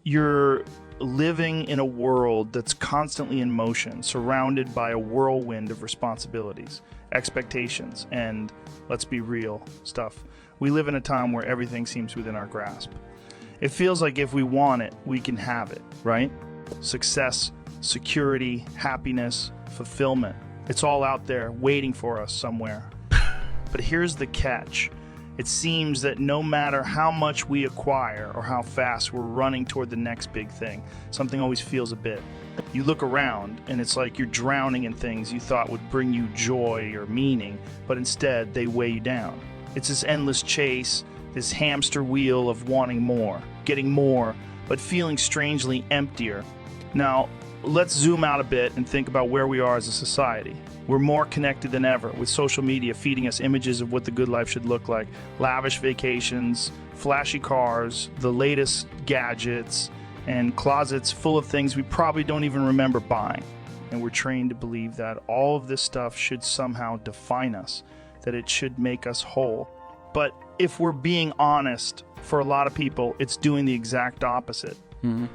You're living in a world that's constantly in motion, surrounded by a whirlwind of responsibilities, expectations, and, let's be real, stuff. We live in a time where everything seems within our grasp. It feels like if we want it, we can have it, right? Success, security, happiness, fulfillment. It's all out there waiting for us somewhere. But here's the catch. It seems that no matter how much we acquire or how fast we're running toward the next big thing, something always feels a bit. You look around and it's like you're drowning in things you thought would bring you joy or meaning, but instead they weigh you down. It's this endless chase, this hamster wheel of wanting more, getting more, but feeling strangely emptier. Now, let's zoom out a bit and think about where we are as a society. We're more connected than ever, with social media feeding us images of what the good life should look like. Lavish vacations, flashy cars, the latest gadgets, and closets full of things we probably don't even remember buying. And we're trained to believe that all of this stuff should somehow define us, that it should make us whole. But if we're being honest, for a lot of people, it's doing the exact opposite.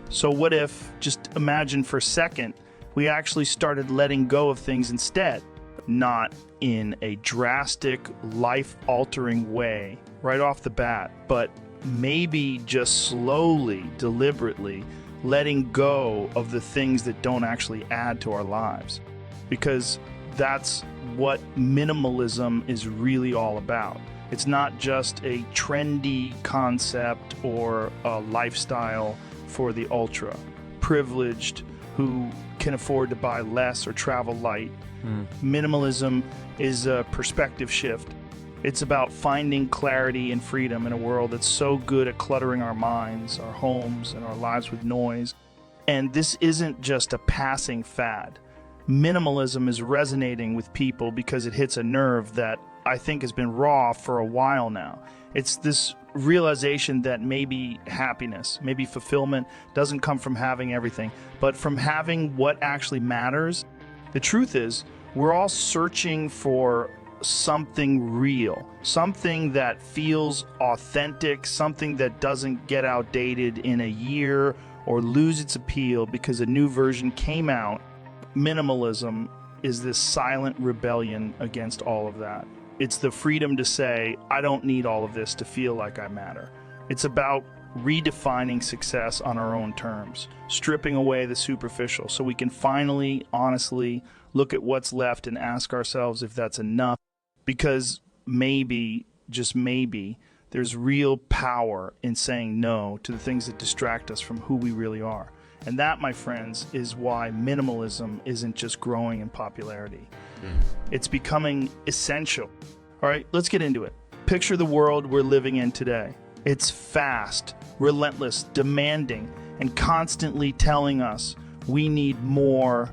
So what if, just imagine for a second, we actually started letting go of things instead, not in a drastic, life-altering way right off the bat, but maybe just slowly, deliberately letting go of the things that don't actually add to our lives. Because that's what minimalism is really all about. It's not just a trendy concept or a lifestyle for the ultra privileged who can afford to buy less or travel light. Minimalism is a perspective shift. It's about finding clarity and freedom in a world that's so good at cluttering our minds, our homes, and our lives with noise. And this isn't just a passing fad. Minimalism is resonating with people because it hits a nerve that I think has been raw for a while now. It's this realization that maybe happiness, maybe fulfillment doesn't come from having everything, but from having what actually matters. The truth is, we're all searching for something real, something that feels authentic, something that doesn't get outdated in a year or lose its appeal because a new version came out. Minimalism is this silent rebellion against all of that. It's the freedom to say, I don't need all of this to feel like I matter. It's about redefining success on our own terms, stripping away the superficial so we can finally, honestly look at what's left and ask ourselves if that's enough. Because maybe, just maybe, there's real power in saying no to the things that distract us from who we really are. And that, my friends, is why minimalism isn't just growing in popularity. It's becoming essential. All right, let's get into it. Picture the world we're living in today. It's fast, relentless, demanding, and constantly telling us we need more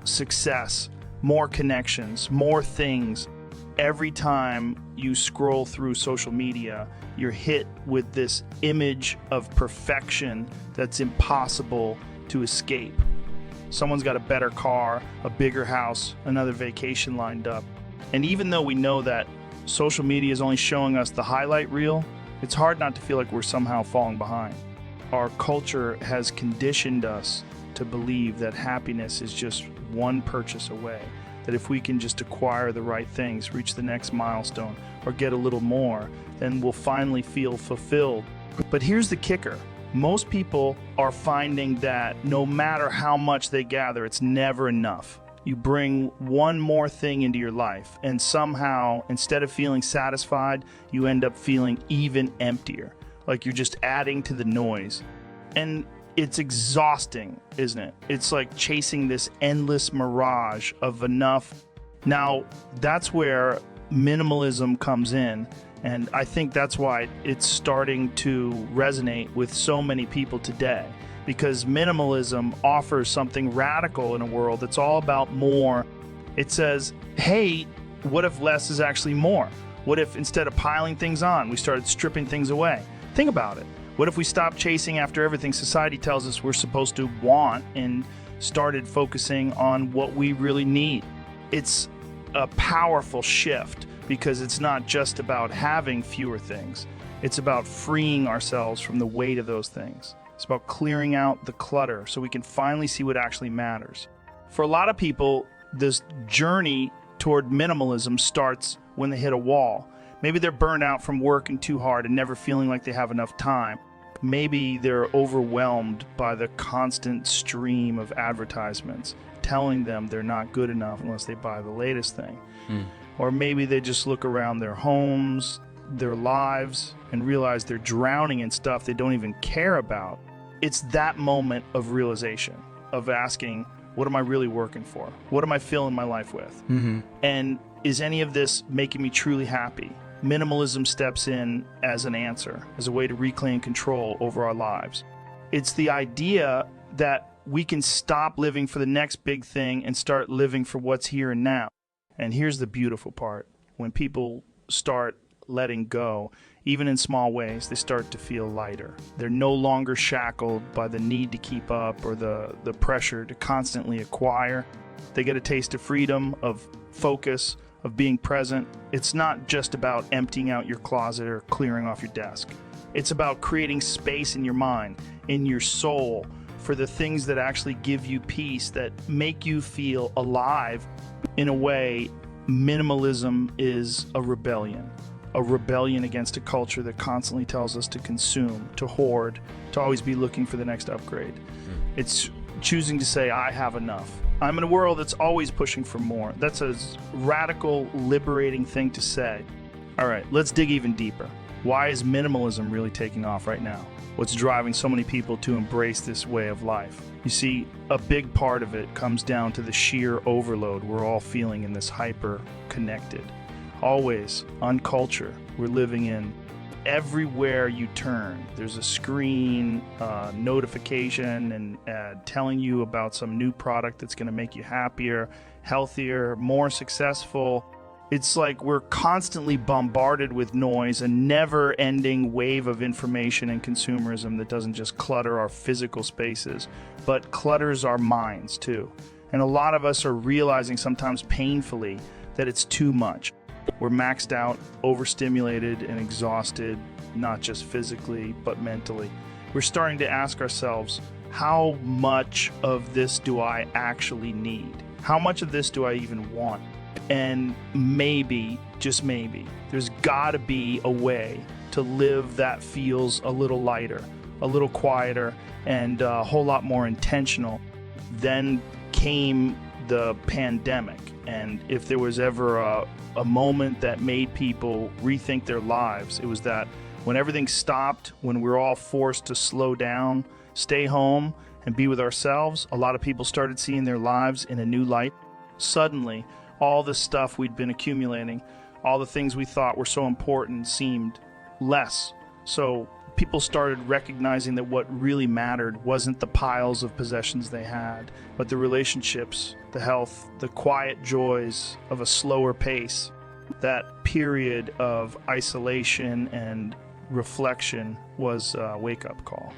success, more connections, more things. Every time you scroll through social media, you're hit with this image of perfection that's impossible to escape. Someone's got a better car, a bigger house, another vacation lined up. And even though we know that social media is only showing us the highlight reel, it's hard not to feel like we're somehow falling behind. Our culture has conditioned us to believe that happiness is just one purchase away, that if we can just acquire the right things, reach the next milestone, or get a little more, then we'll finally feel fulfilled. But here's the kicker. Most people are finding that no matter how much they gather, it's never enough. You bring one more thing into your life, and somehow, instead of feeling satisfied, you end up feeling even emptier, like you're just adding to the noise. And it's exhausting, isn't it? It's like chasing this endless mirage of enough. Now, that's where minimalism comes in. And I think that's why it's starting to resonate with so many people today, because minimalism offers something radical in a world that's all about more. It says, hey, what if less is actually more? What if instead of piling things on, we started stripping things away? Think about it. What if we stopped chasing after everything society tells us we're supposed to want and started focusing on what we really need? It's a powerful shift, because it's not just about having fewer things. It's about freeing ourselves from the weight of those things. It's about clearing out the clutter so we can finally see what actually matters. For a lot of people, this journey toward minimalism starts when they hit a wall. Maybe they're burned out from working too hard and never feeling like they have enough time. Maybe they're overwhelmed by the constant stream of advertisements telling them they're not good enough unless they buy the latest thing. Or maybe they just look around their homes, their lives, and realize they're drowning in stuff they don't even care about. It's that moment of realization, of asking, what am I really working for? What am I filling my life with? And is any of this making me truly happy? Minimalism steps in as an answer, as a way to reclaim control over our lives. It's the idea that we can stop living for the next big thing and start living for what's here and now. And here's the beautiful part. When people start letting go, even in small ways, they start to feel lighter. They're no longer shackled by the need to keep up or the pressure to constantly acquire. They get a taste of freedom, of focus, of being present. It's not just about emptying out your closet or clearing off your desk. It's about creating space in your mind, in your soul, for the things that actually give you peace, that make you feel alive. In a way, minimalism is a rebellion against a culture that constantly tells us to consume, to hoard, to always be looking for the next upgrade. It's choosing to say, I have enough. I'm in a world that's always pushing for more. That's a radical, liberating thing to say. All right, let's dig even deeper. Why is minimalism really taking off right now? What's driving so many people to embrace this way of life? You see, a big part of it comes down to the sheer overload we're all feeling in this hyper-connected. Always on culture we're living in. Everywhere you turn, there's a screen, notification, and telling you about some new product that's going to make you happier, healthier, more successful. It's like we're constantly bombarded with noise, a never-ending wave of information and consumerism that doesn't just clutter our physical spaces, but clutters our minds too. And a lot of us are realizing sometimes painfully that it's too much. We're maxed out, overstimulated, and exhausted, not just physically, but mentally. We're starting to ask ourselves, how much of this do I actually need? How much of this do I even want? And maybe, just maybe, there's got to be a way to live that feels a little lighter, a little quieter, and a whole lot more intentional. Then came the pandemic. And if there was ever a moment that made people rethink their lives, it was that when everything stopped, when we were all forced to slow down, stay home, and be with ourselves, a lot of people started seeing their lives in a new light. Suddenly, all the stuff we'd been accumulating, all the things we thought were so important seemed less. So people started recognizing that what really mattered wasn't the piles of possessions they had, but the relationships, the health, the quiet joys of a slower pace. That period of isolation and reflection was a wake-up call.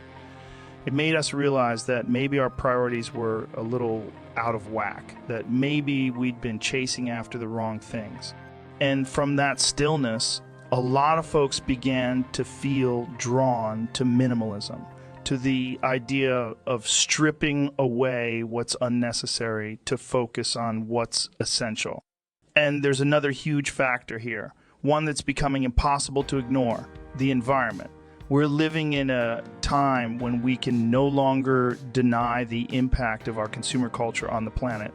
It made us realize that maybe our priorities were a little out of whack, that maybe we'd been chasing after the wrong things. And from that stillness, a lot of folks began to feel drawn to minimalism, to the idea of stripping away what's unnecessary to focus on what's essential. And there's another huge factor here, one that's becoming impossible to ignore: the environment. We're living in a time when we can no longer deny the impact of our consumer culture on the planet.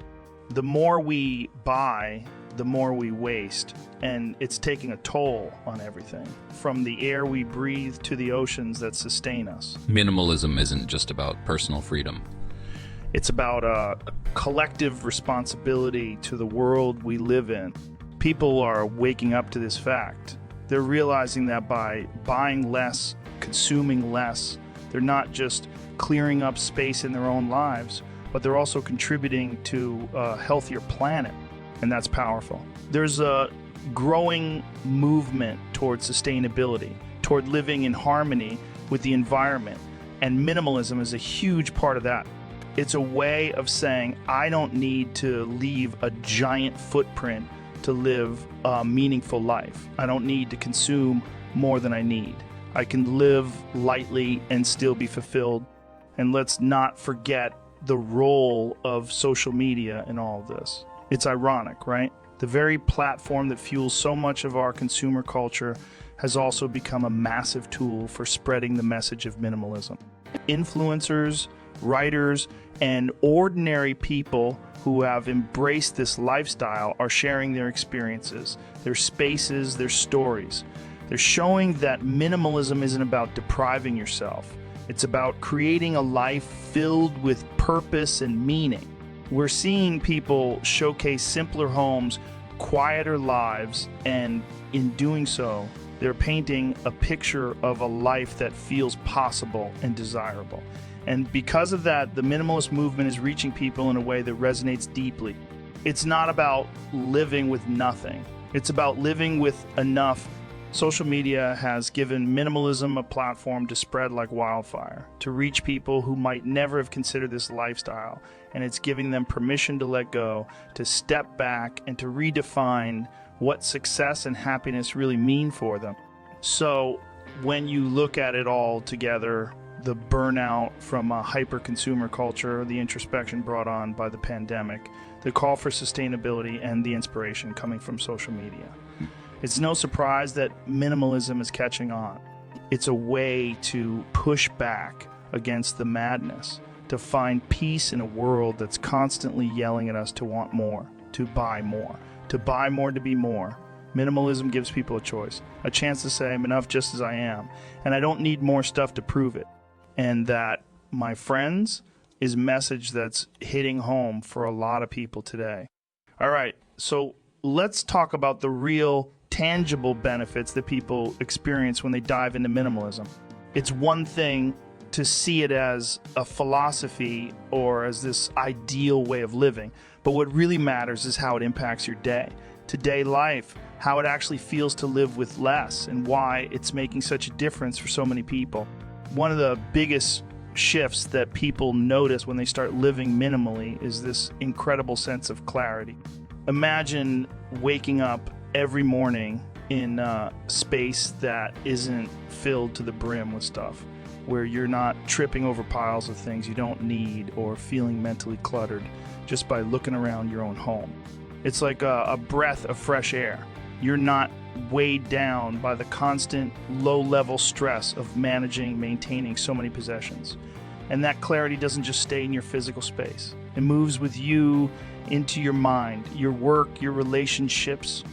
The more we buy, the more we waste, and it's taking a toll on everything, from the air we breathe to the oceans that sustain us. Minimalism isn't just about personal freedom. It's about a collective responsibility to the world we live in. People are waking up to this fact. They're realizing that by buying less, consuming less, they're not just clearing up space in their own lives, but they're also contributing to a healthier planet, and that's powerful. There's a growing movement toward sustainability, toward living in harmony with the environment, and minimalism is a huge part of that. It's a way of saying, I don't need to leave a giant footprint to live a meaningful life. I don't need to consume more than I need. I can live lightly and still be fulfilled. And let's not forget the role of social media in all of this. It's ironic, right? The very platform that fuels so much of our consumer culture has also become a massive tool for spreading the message of minimalism. Influencers, writers, and ordinary people who have embraced this lifestyle are sharing their experiences, their spaces, their stories. They're showing that minimalism isn't about depriving yourself. It's about creating a life filled with purpose and meaning. We're seeing people showcase simpler homes, quieter lives, and in doing so, they're painting a picture of a life that feels possible and desirable. And because of that, the minimalist movement is reaching people in a way that resonates deeply. It's not about living with nothing. It's about living with enough. Social media has given minimalism a platform to spread like wildfire, to reach people who might never have considered this lifestyle, and it's giving them permission to let go, to step back, and to redefine what success and happiness really mean for them. So when you look at it all together, the burnout from a hyper-consumer culture, the introspection brought on by the pandemic, the call for sustainability, and the inspiration coming from social media, it's no surprise that minimalism is catching on. It's a way to push back against the madness, to find peace in a world that's constantly yelling at us to want more, to buy more, to be more. Minimalism gives people a choice, a chance to say, I'm enough just as I am, and I don't need more stuff to prove it. And that, my friends, is a message that's hitting home for a lot of people today. All right, so let's talk about the real tangible benefits that people experience when they dive into minimalism. It's one thing to see it as a philosophy or as this ideal way of living, but what really matters is how it impacts your day-to-day life, how it actually feels to live with less, and why it's making such a difference for so many people. One of the biggest shifts that people notice when they start living minimally is this incredible sense of clarity. Imagine waking up every morning in a space that isn't filled to the brim with stuff, where you're not tripping over piles of things you don't need or feeling mentally cluttered just by looking around your own home. It's like a breath of fresh air. You're not weighed down by the constant low-level stress of maintaining so many possessions. And that clarity doesn't just stay in your physical space. It moves with you into your mind, your work, your relationships.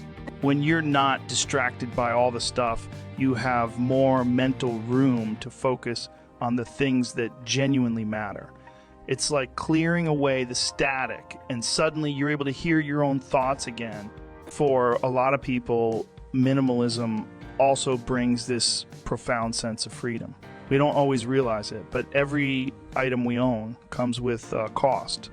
When you're not distracted by all the stuff, you have more mental room to focus on the things that genuinely matter. It's like clearing away the static, and suddenly you're able to hear your own thoughts again. For a lot of people, minimalism also brings this profound sense of freedom. We don't always realize it, but every item we own comes with a cost,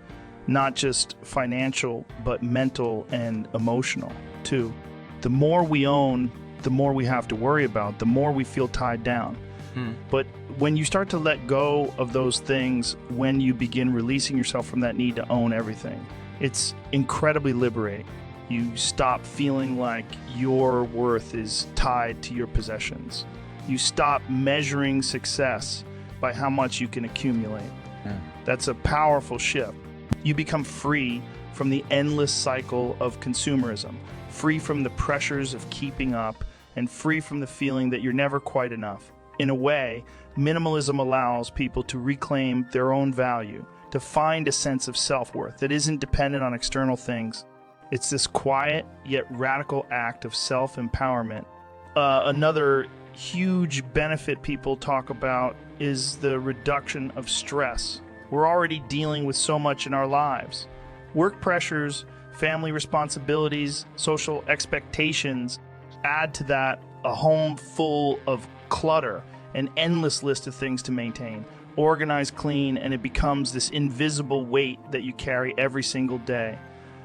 not just financial, but mental and emotional too. The more we own, the more we have to worry about, the more we feel tied down. But when you start to let go of those things, when you begin releasing yourself from that need to own everything, it's incredibly liberating. You stop feeling like your worth is tied to your possessions. You stop measuring success by how much you can accumulate. That's a powerful shift. You become free from the endless cycle of consumerism, free from the pressures of keeping up, and free from the feeling that you're never quite enough. In a way, minimalism allows people to reclaim their own value, to find a sense of self-worth that isn't dependent on external things. It's this quiet yet radical act of self-empowerment. Another huge benefit people talk about is the reduction of stress. We're already dealing with so much in our lives. Work pressures, family responsibilities, social expectations. Add to that a home full of clutter, an endless list of things to maintain, organize, clean, and it becomes this invisible weight that you carry every single day.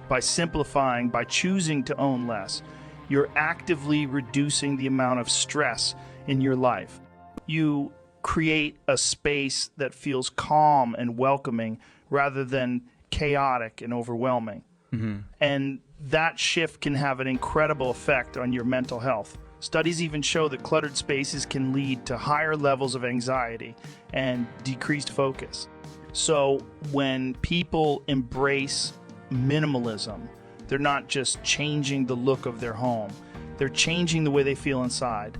By simplifying, by choosing to own less, you're actively reducing the amount of stress in your life. You create a space that feels calm and welcoming rather than chaotic and overwhelming. And that shift can have an incredible effect on your mental health. Studies even show that cluttered spaces can lead to higher levels of anxiety and decreased focus. So when people embrace minimalism, they're not just changing the look of their home, they're changing the way they feel inside.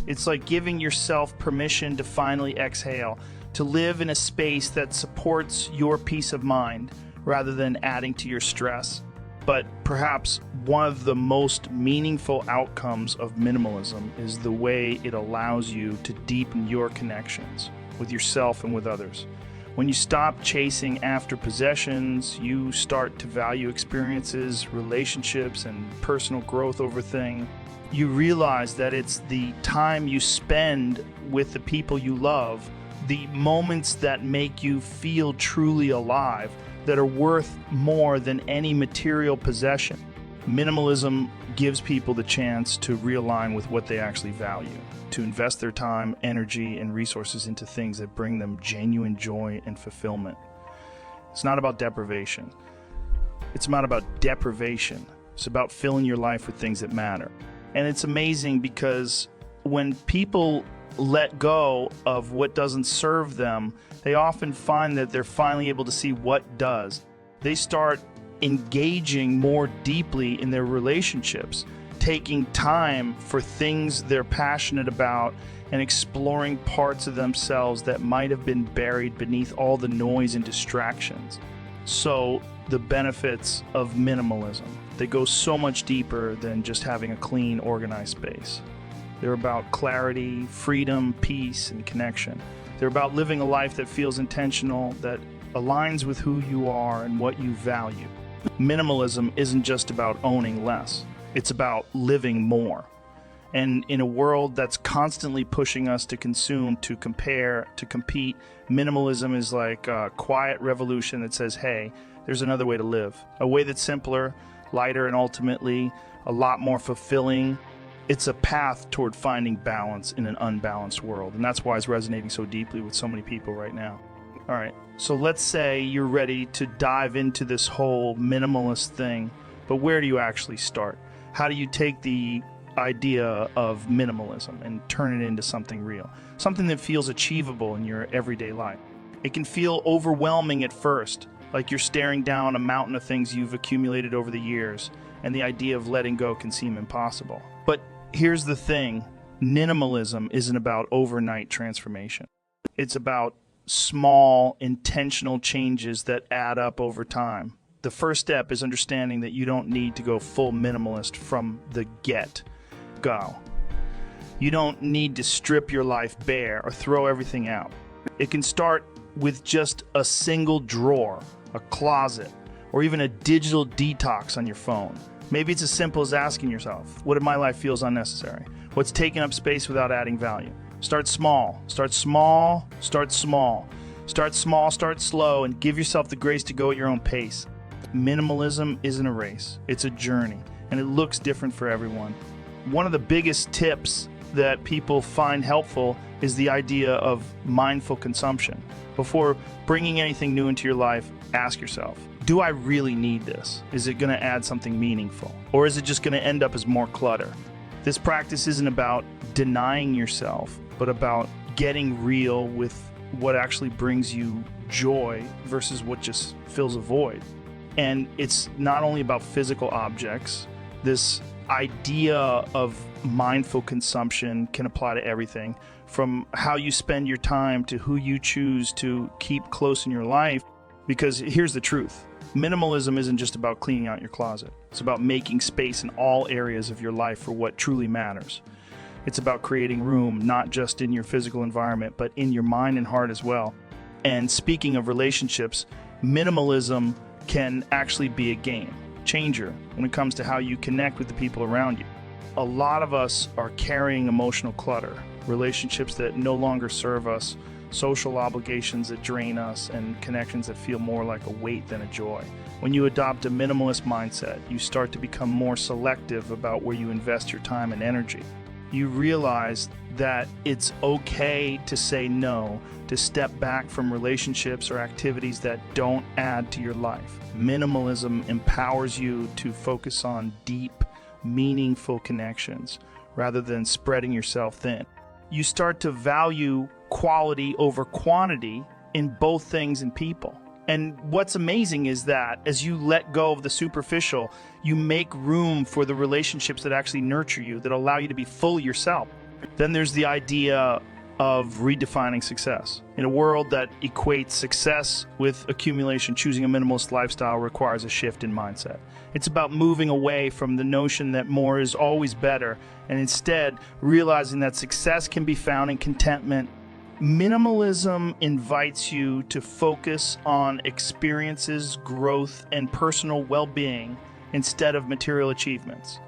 It's like giving yourself permission to finally exhale, to live in a space that supports your peace of mind rather than adding to your stress. But perhaps one of the most meaningful outcomes of minimalism is the way it allows you to deepen your connections with yourself and with others. When you stop chasing after possessions, you start to value experiences, relationships, and personal growth over things. You realize that it's the time you spend with the people you love, the moments that make you feel truly alive, that are worth more than any material possession. Minimalism gives people the chance to realign with what they actually value, to invest their time, energy, and resources into things that bring them genuine joy and fulfillment. It's not about deprivation. It's not about deprivation. It's about filling your life with things that matter. And it's amazing because when people let go of what doesn't serve them, they often find that they're finally able to see what does. They start engaging more deeply in their relationships, taking time for things they're passionate about and exploring parts of themselves that might have been buried beneath all the noise and distractions. So the benefits of minimalism, they go so much deeper than just having a clean, organized space. They're about clarity, freedom, peace, and connection. They're about living a life that feels intentional, that aligns with who you are and what you value. Minimalism isn't just about owning less. It's about living more. And in a world that's constantly pushing us to consume, to compare, to compete, minimalism is like a quiet revolution that says, hey, there's another way to live. A way that's simpler, lighter, and ultimately a lot more fulfilling. It's a path toward finding balance in an unbalanced world. And that's why it's resonating so deeply with so many people right now. All right, so let's say you're ready to dive into this whole minimalist thing, but where do you actually start? How do you take the idea of minimalism and turn it into something real? Something that feels achievable in your everyday life. It can feel overwhelming at first, like you're staring down a mountain of things you've accumulated over the years, and the idea of letting go can seem impossible. But here's the thing, minimalism isn't about overnight transformation. It's about small, intentional changes that add up over time. The first step is understanding that you don't need to go full minimalist from the get-go. You don't need to strip your life bare or throw everything out. It can start with just a single drawer, a closet, or even a digital detox on your phone. Maybe it's as simple as asking yourself, what in my life feels unnecessary? What's taking up space without adding value? Start small, start small, start small. Start small, start slow, and give yourself the grace to go at your own pace. Minimalism isn't a race, it's a journey, and it looks different for everyone. One of the biggest tips that people find helpful is the idea of mindful consumption. Before bringing anything new into your life, ask yourself, do I really need this? Is it going to add something meaningful? Or is it just going to end up as more clutter? This practice isn't about denying yourself, but about getting real with what actually brings you joy versus what just fills a void. And it's not only about physical objects. This idea of mindful consumption can apply to everything, from how you spend your time to who you choose to keep close in your life. Because here's the truth. Minimalism isn't just about cleaning out your closet. It's about making space in all areas of your life for what truly matters. It's about creating room, not just in your physical environment, but in your mind and heart as well. And speaking of relationships, minimalism can actually be a game changer when it comes to how you connect with the people around you. A lot of us are carrying emotional clutter, relationships that no longer serve us, social obligations that drain us, and connections that feel more like a weight than a joy. When you adopt a minimalist mindset, you start to become more selective about where you invest your time and energy. You realize that it's okay to say no, to step back from relationships or activities that don't add to your life. Minimalism empowers you to focus on deep, meaningful connections rather than spreading yourself thin. You start to value quality over quantity in both things and people. And what's amazing is that as you let go of the superficial, you make room for the relationships that actually nurture you, that allow you to be fully yourself. Then there's the idea of redefining success. In a world that equates success with accumulation, choosing a minimalist lifestyle requires a shift in mindset. It's about moving away from the notion that more is always better, and instead realizing that success can be found in contentment. Minimalism invites you to focus on experiences, growth, and personal well-being instead of material achievements.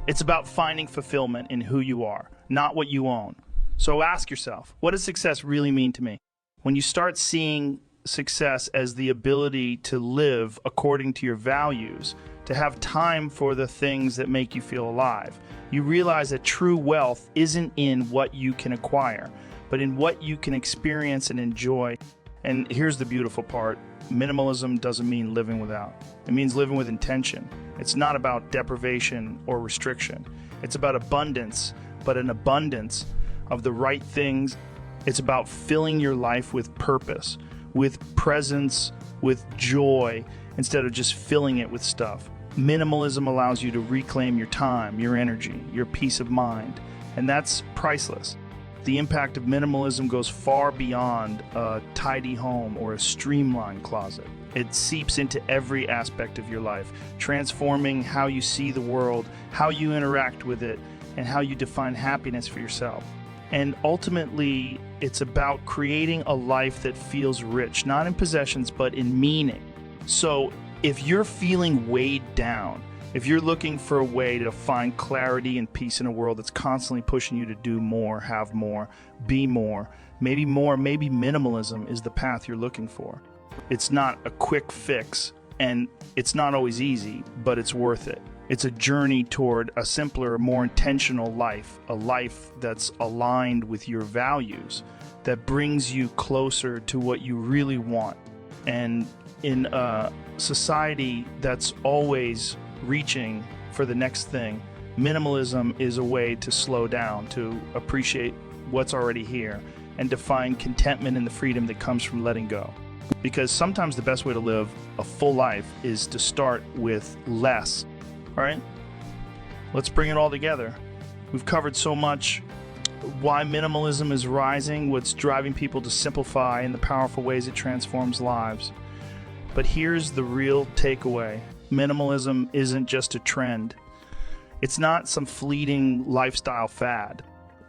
It's about finding fulfillment in who you are, not what you own. So ask yourself, what does success really mean to me? When you start seeing success as the ability to live according to your values, to have time for the things that make you feel alive, you realize that true wealth isn't in what you can acquire, but in what you can experience and enjoy. And here's the beautiful part. Minimalism doesn't mean living without. It means living with intention. It's not about deprivation or restriction. It's about abundance, but an abundance of the right things. It's about filling your life with purpose, with presence, with joy, instead of just filling it with stuff. Minimalism allows you to reclaim your time, your energy, your peace of mind, and that's priceless. The impact of minimalism goes far beyond a tidy home or a streamlined closet. It seeps into every aspect of your life, transforming how you see the world, how you interact with it, and how you define happiness for yourself. And ultimately, it's about creating a life that feels rich, not in possessions, but in meaning. So if you're feeling weighed down, if you're looking for a way to find clarity and peace in a world that's constantly pushing you to do more, have more, be more, maybe minimalism is the path you're looking for. It's not a quick fix, and it's not always easy, but it's worth it. It's a journey toward a simpler, more intentional life, a life that's aligned with your values, that brings you closer to what you really want. And in a society that's always reaching for the next thing, minimalism is a way to slow down, to appreciate what's already here, and to find contentment in the freedom that comes from letting go. Because sometimes the best way to live a full life is to start with less. All right? Let's bring it all together. We've covered so much. Why minimalism is rising, what's driving people to simplify, and the powerful ways it transforms lives. But here's the real takeaway. Minimalism isn't just a trend. It's not some fleeting lifestyle fad.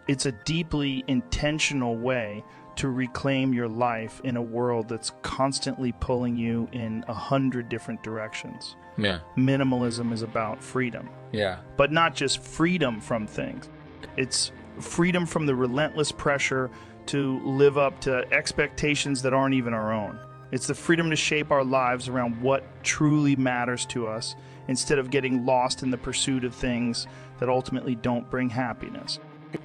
It's a deeply intentional way to reclaim your life in a world that's constantly pulling you in 100 different directions. Yeah. Minimalism is about freedom. Yeah. But not just freedom from things. It's freedom from the relentless pressure to live up to expectations that aren't even our own. It's the freedom to shape our lives around what truly matters to us instead of getting lost in the pursuit of things that ultimately don't bring happiness.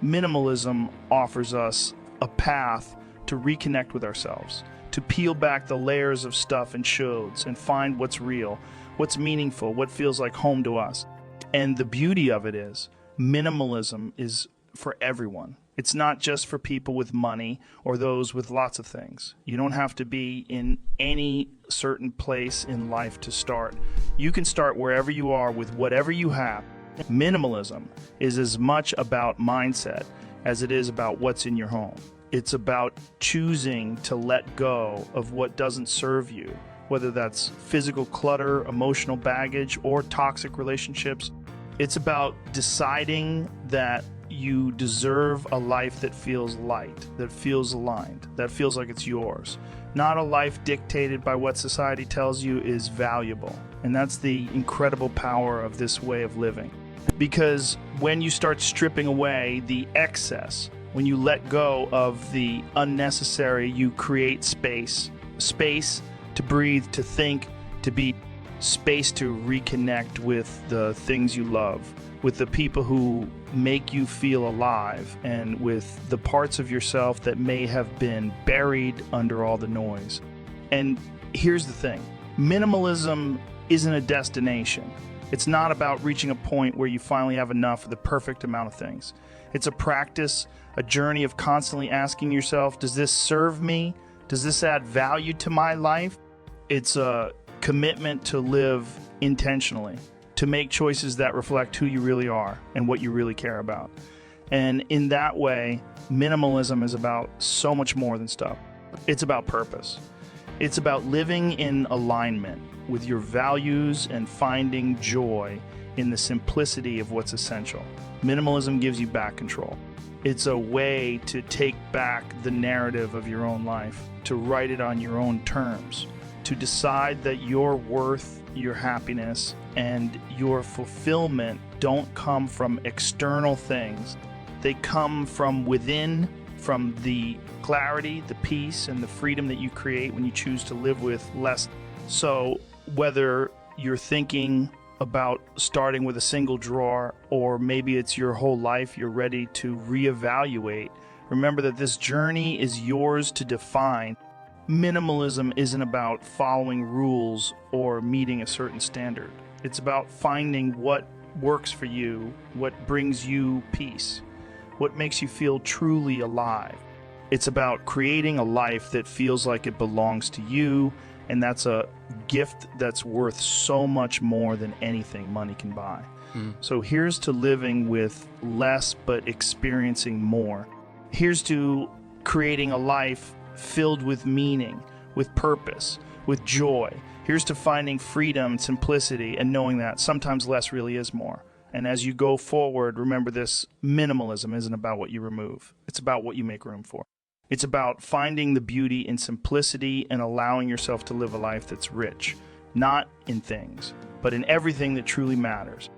Minimalism offers us a path to reconnect with ourselves, to peel back the layers of stuff and shoulds and find what's real, what's meaningful, what feels like home to us. And the beauty of it is, minimalism is for everyone. It's not just for people with money or those with lots of things. You don't have to be in any certain place in life to start. You can start wherever you are with whatever you have. Minimalism is as much about mindset as it is about what's in your home. It's about choosing to let go of what doesn't serve you, whether that's physical clutter, emotional baggage, or toxic relationships. It's about deciding that you deserve a life that feels light, that feels aligned, that feels like it's yours. Not a life dictated by what society tells you is valuable. And that's the incredible power of this way of living. Because when you start stripping away the excess, when you let go of the unnecessary, you create space. Space to breathe, to think, to be. Space to reconnect with the things you love, with the people who make you feel alive, and with the parts of yourself that may have been buried under all the noise. And here's the thing. Minimalism isn't a destination. It's not about reaching a point where you finally have enough of the perfect amount of things. It's a practice, a journey of constantly asking yourself, does this serve me? Does this add value to my life? It's a commitment to live intentionally, to make choices that reflect who you really are and what you really care about. And in that way, minimalism is about so much more than stuff. It's about purpose. It's about living in alignment with your values and finding joy in the simplicity of what's essential. Minimalism gives you back control. It's a way to take back the narrative of your own life, to write it on your own terms, to decide that your worth, your happiness, and your fulfillment don't come from external things. They come from within, from the clarity, the peace, and the freedom that you create when you choose to live with less. So whether you're thinking about starting with a single drawer, or maybe it's your whole life you're ready to reevaluate, remember that this journey is yours to define. Minimalism isn't about following rules or meeting a certain standard. It's about finding what works for you, what brings you peace, what makes you feel truly alive. It's about creating a life that feels like it belongs to you, and that's a gift that's worth so much more than anything money can buy. So here's to living with less but experiencing more. Here's to creating a life filled with meaning, with purpose, with joy. Here's to finding freedom, simplicity, and knowing that sometimes less really is more. And as you go forward, remember this: minimalism isn't about what you remove. It's about what you make room for. It's about finding the beauty in simplicity and allowing yourself to live a life that's rich, not in things, but in everything that truly matters.